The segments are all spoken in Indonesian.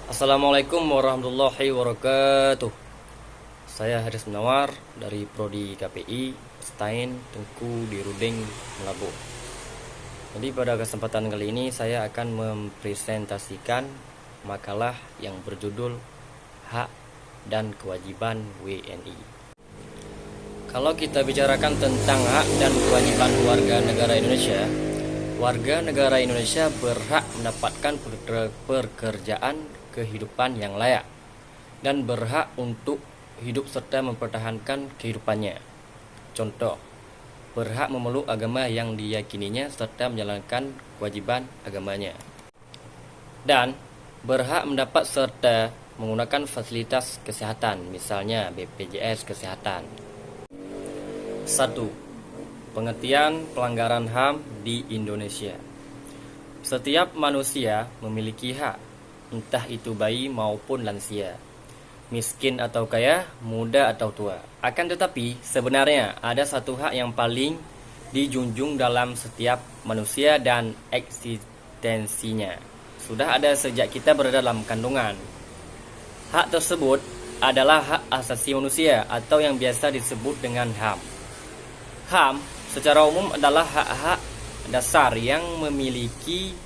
Assalamualaikum warahmatullahi wabarakatuh. Saya Haris Munawar dari Prodi KPI Stain Tengku di Rudeng, Melabu. Jadi pada kesempatan kali ini saya akan mempresentasikan makalah yang berjudul Hak dan Kewajiban WNI. Kalau kita bicarakan tentang hak dan kewajiban warga negara Indonesia berhak mendapatkan pekerjaan kehidupan yang layak dan berhak untuk hidup serta mempertahankan kehidupannya. Contoh, berhak memeluk agama yang diyakininya serta menjalankan kewajiban agamanya. Dan berhak mendapat serta menggunakan fasilitas kesehatan, misalnya BPJS Kesehatan. 1. Pengertian pelanggaran HAM di Indonesia. Setiap manusia memiliki hak, entah itu bayi maupun lansia, miskin atau kaya, muda atau tua. Akan tetapi, sebenarnya ada satu hak yang paling dijunjung dalam setiap manusia dan eksistensinya sudah ada sejak kita berada dalam kandungan. Hak tersebut adalah hak asasi manusia atau yang biasa disebut dengan HAM. HAM secara umum adalah hak-hak dasar yang memiliki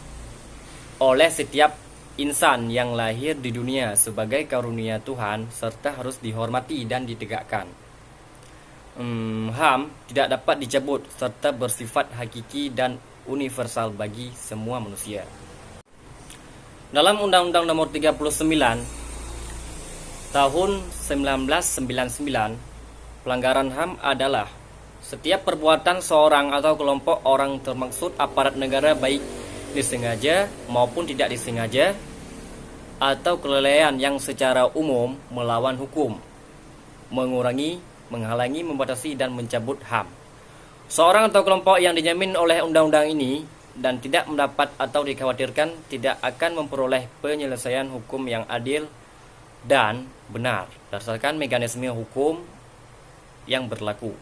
oleh setiap insan yang lahir di dunia sebagai karunia Tuhan serta harus dihormati dan ditegakkan. HAM tidak dapat dicabut serta bersifat hakiki dan universal bagi semua manusia. Dalam Undang-Undang Nomor 39 Tahun 1999, pelanggaran HAM adalah setiap perbuatan seorang atau kelompok orang termaksud aparat negara baik disengaja maupun tidak disengaja atau kelalaian yang secara umum melawan hukum, mengurangi, menghalangi, membatasi dan mencabut HAM. Seorang atau kelompok yang dijamin oleh undang-undang ini dan tidak mendapat atau dikhawatirkan tidak akan memperoleh penyelesaian hukum yang adil dan benar berdasarkan mekanisme hukum yang berlaku.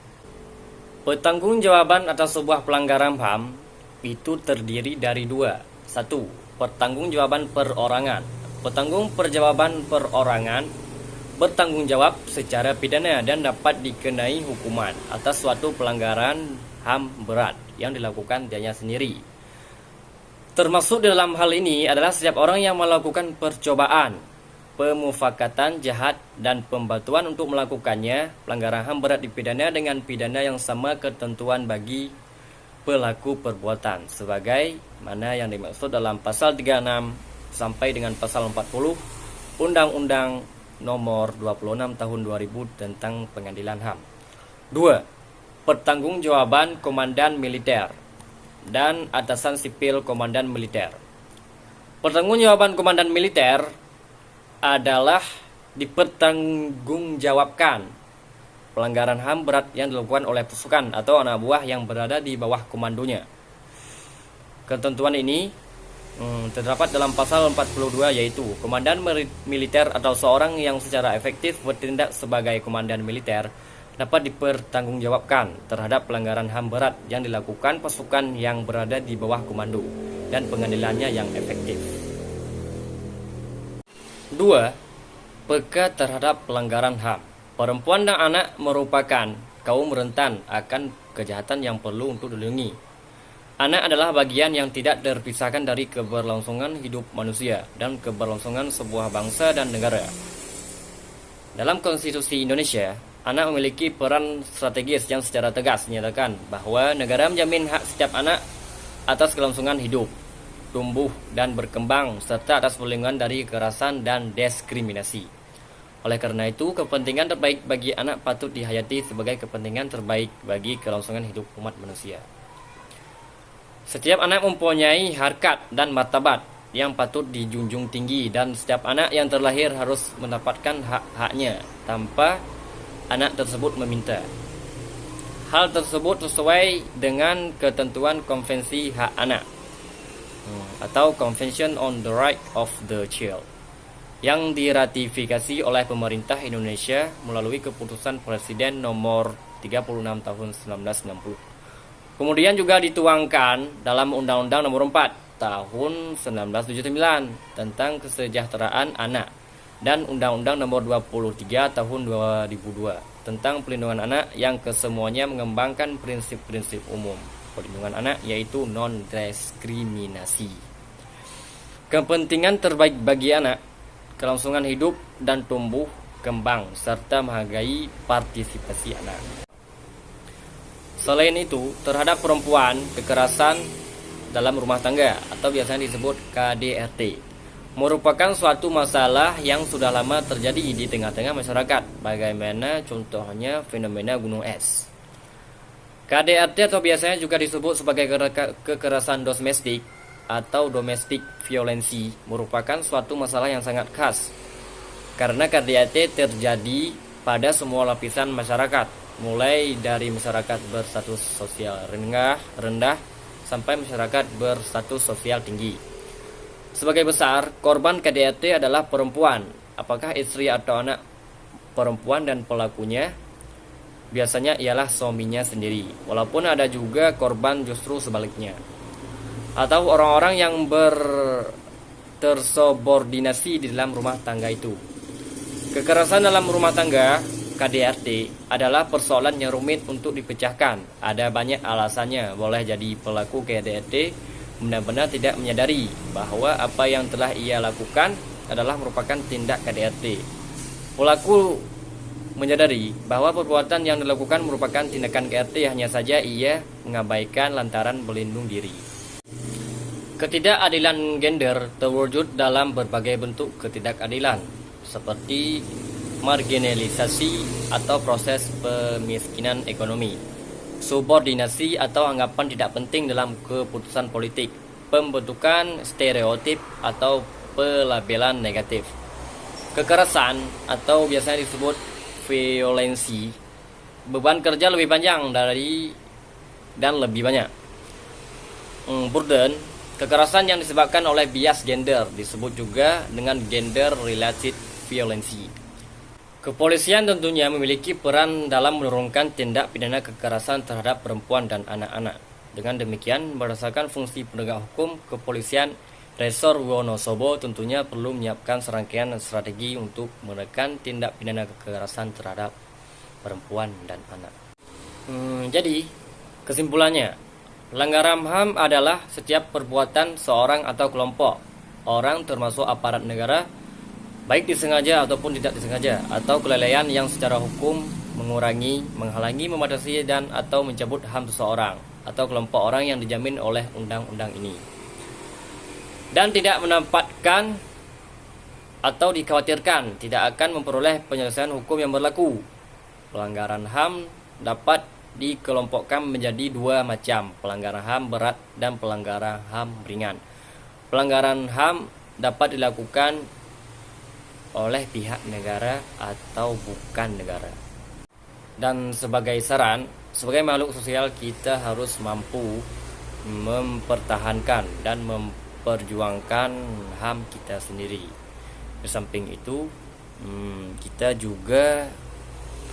Pertanggungjawaban atas sebuah pelanggaran HAM itu terdiri dari dua. 1. Pertanggungjawaban perorangan. Pertanggungjawaban perorangan bertanggung jawab secara pidana dan dapat dikenai hukuman atas suatu pelanggaran HAM berat yang dilakukan dirinya sendiri. Termasuk dalam hal ini adalah setiap orang yang melakukan percobaan, pemufakatan jahat dan pembantuan untuk melakukannya. Pelanggaran HAM berat dipidana dengan pidana yang sama ketentuan bagi pelaku perbuatan sebagai mana yang dimaksud dalam pasal 36 sampai dengan pasal 40 Undang-Undang Nomor 26 Tahun 2000 tentang Pengadilan HAM. 2. Pertanggungjawaban komandan militer dan atasan sipil komandan militer. Pertanggungjawaban komandan militer adalah dipertanggungjawabkan pelanggaran HAM berat yang dilakukan oleh pasukan atau anak buah yang berada di bawah komandonya. Ketentuan ini terdapat dalam pasal 42, yaitu komandan militer atau seorang yang secara efektif bertindak sebagai komandan militer dapat dipertanggungjawabkan terhadap pelanggaran HAM berat yang dilakukan pasukan yang berada di bawah komando dan pengadilannya yang efektif. 2. Peka terhadap pelanggaran HAM. Perempuan dan anak merupakan kaum rentan akan kejahatan yang perlu untuk dilindungi. Anak adalah bagian yang tidak terpisahkan dari keberlangsungan hidup manusia dan keberlangsungan sebuah bangsa dan negara. Dalam Konstitusi Indonesia, anak memiliki peran strategis yang secara tegas menyatakan bahwa negara menjamin hak setiap anak atas kelangsungan hidup, tumbuh dan berkembang serta atas perlindungan dari kekerasan dan diskriminasi. Oleh karena itu, kepentingan terbaik bagi anak patut dihayati sebagai kepentingan terbaik bagi kelangsungan hidup umat manusia. Setiap anak mempunyai harkat dan martabat yang patut dijunjung tinggi dan setiap anak yang terlahir harus mendapatkan hak-haknya tanpa anak tersebut meminta. Hal tersebut sesuai dengan ketentuan Konvensi Hak Anak atau Convention on the Right of the Child yang diratifikasi oleh pemerintah Indonesia melalui keputusan Presiden nomor 36 tahun 1990. Kemudian juga dituangkan dalam Undang-Undang Nomor 4 tahun 1979 tentang kesejahteraan anak dan Undang-Undang Nomor 23 tahun 2002 tentang pelindungan anak yang kesemuanya mengembangkan prinsip-prinsip umum perlindungan anak, yaitu non-diskriminasi. Kepentingan terbaik bagi anak, kelangsungan hidup dan tumbuh kembang, serta menghargai partisipasi anak. Selain itu, terhadap perempuan, kekerasan dalam rumah tangga atau biasanya disebut KDRT merupakan suatu masalah yang sudah lama terjadi di tengah-tengah masyarakat. Bagaimana contohnya fenomena gunung es. KDRT atau biasanya juga disebut sebagai kekerasan domestik atau domestic violence merupakan suatu masalah yang sangat khas karena KDRT terjadi pada semua lapisan masyarakat, mulai dari masyarakat berstatus sosial rendah sampai masyarakat berstatus sosial tinggi. Sebagai besar, korban KDRT adalah perempuan, apakah istri atau anak perempuan, dan pelakunya biasanya ialah suaminya sendiri, walaupun ada juga korban justru sebaliknya, atau orang-orang yang tersubordinasi di dalam rumah tangga itu. Kekerasan dalam rumah tangga KDRT adalah persoalan yang rumit untuk dipecahkan. Ada banyak alasannya. Boleh jadi pelaku KDRT benar-benar tidak menyadari bahwa apa yang telah ia lakukan adalah merupakan tindak KDRT. Pelaku menyadari bahwa perbuatan yang dilakukan merupakan tindakan KDRT, hanya saja ia mengabaikan lantaran berlindung diri. Ketidakadilan gender terwujud dalam berbagai bentuk ketidakadilan, seperti marginalisasi atau proses pemiskinan ekonomi, subordinasi atau anggapan tidak penting dalam keputusan politik, pembentukan stereotip atau pelabelan negatif. Kekerasan atau biasanya disebut violensi, beban kerja lebih panjang dan lebih banyak. Burden, kekerasan yang disebabkan oleh bias gender, disebut juga dengan gender related violensi. Kepolisian tentunya memiliki peran dalam menurunkan tindak pidana kekerasan terhadap perempuan dan anak-anak. Dengan demikian, berdasarkan fungsi penegak hukum, kepolisian Resor Wonosobo tentunya perlu menyiapkan serangkaian strategi untuk menekan tindak pidana kekerasan terhadap perempuan dan anak. Jadi, kesimpulannya, pelanggaran HAM adalah setiap perbuatan seorang atau kelompok orang termasuk aparat negara, baik disengaja ataupun tidak disengaja, atau kelalaian yang secara hukum mengurangi, menghalangi, membatasi dan atau mencabut HAM seseorang atau kelompok orang yang dijamin oleh undang-undang ini, dan tidak menempatkan atau dikhawatirkan tidak akan memperoleh penyelesaian hukum yang berlaku. Pelanggaran HAM dapat dikelompokkan menjadi dua macam: pelanggaran HAM berat dan pelanggaran HAM ringan. Pelanggaran HAM dapat dilakukan oleh pihak negara atau bukan negara. Dan sebagai saran, sebagai makhluk sosial kita harus mampu mempertahankan dan memperjuangkan HAM kita sendiri. Di samping itu, kita juga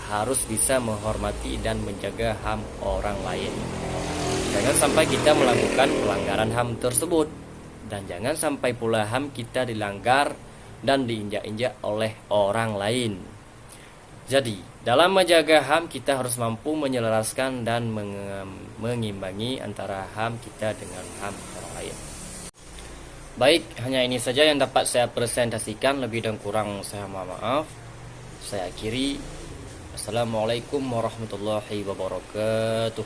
harus bisa menghormati dan menjaga HAM orang lain. Jangan sampai kita melakukan pelanggaran HAM tersebut, dan jangan sampai pula HAM kita dilanggar dan diinjak-injak oleh orang lain. Jadi, dalam menjaga HAM kita harus mampu menyelaraskan dan mengimbangi antara HAM kita dengan HAM orang lain. Baik, hanya ini saja yang dapat saya presentasikan. Lebih dan kurang saya mohon maaf. Saya akhiri. Assalamualaikum warahmatullahi wabarakatuh.